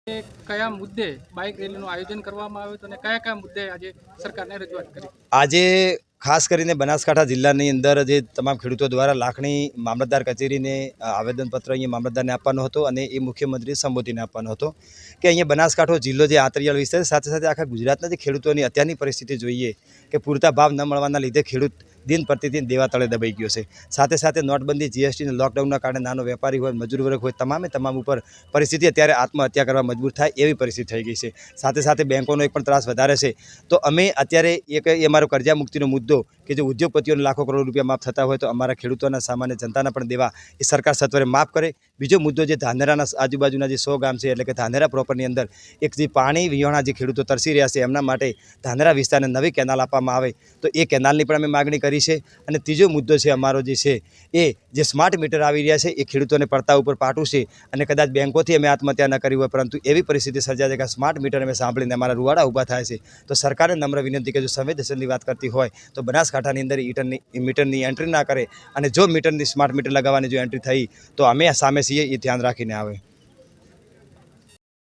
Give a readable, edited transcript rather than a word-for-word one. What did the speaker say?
કયા મુદ્દે બાઇક રેલીનું આયોજન કરવામાં આવ્યું હતું અને કયા કયા મુદ્દે આજે સરકારને રજૂઆત કરી? આજે ખાસ કરીને બનાસકાંઠા જિલ્લાની અંદર જે તમામ ખેડૂતો દ્વારા લાખણી મામલતદાર કચેરીને આવેદનપત્ર અહીંયા મામલતદારને આપવાનો હતો અને એ મુખ્યમંત્રી સંબોધીને આપવાનો હતો કે અહીંયા બનાસકાંઠો જિલ્લો જે આંતરિયાળ વિસ્તાર સાથે સાથે આખા ગુજરાતના જે ખેડૂતોની અત્યારની પરિસ્થિતિ જોઈએ કે પૂરતા ભાવ ન મળવાના લીધે ખેડૂત દિન પ્રતિદિન દેવા તળે દબાઈ ગયો છે। સાથે સાથે નોટબંધી, જીએસટી અને લોકડાઉનના કારણે નાનો વેપારી હોય, મજૂર વર્ગ હોય, તમામ ઉપર પરિસ્થિતિ અત્યારે આત્મહત્યા કરવા મજબૂર થાય એવી પરિસ્થિતિ થઈ ગઈ છે। સાથે સાથે બેંકોનો એક પણ ત્રાસ વધારે છે। તો અમે અત્યારે એ અમારો કર્જા મુક્તિનો મુદ્દો કે જે ઉદ્યોગપતિઓને લાખો કરોડ રૂપિયા માફ થતા હોય તો અમારા ખેડૂતોના સામાન્ય જનતાના પણ દેવા એ સરકાર સત્વરે માફ કરે। બીજો મુદ્દો જે ધાનેરાના આજુબાજુના જે 100 ગામ છે એટલે કે ધાનેરા પ્રોપરની અંદર એક જે પાણી વિહોણા જે ખેડૂતો તરસી રહ્યા છે એમના માટે ધાનેરા વિસ્તારને નવી કેનાલ આપવામાં આવે તો એ કેનાલની પણ અમે માગણી કરી છે। અને ત્રીજો મુદ્દો છે અમારો જે છે એ જે સ્માર્ટ મીટર આવી રહ્યા છે એ ખેડૂતોને પડતા ઉપર પાટું છે અને કદાચ બેંકોથી અમે આત્મહત્યા ન કરી હોય પરંતુ એવી પરિસ્થિતિ સર્જાય છે કે સ્માર્ટ મીટર અમે સાંભળીને અમારા રૂવાડા ઊભા થાય છે। તો સરકારને નમ્ર વિનંતી કે જો સંવેદનશીલની વાત કરતી હોય તો બનાસકાંઠાની અંદર મીટરની એન્ટ્રી ના કરે અને જો મીટરની સ્માર્ટ મીટર લગાવવાની જો એન્ટ્રી થઈ તો અમે સામે છીએ એ ધ્યાન રાખીને આવે।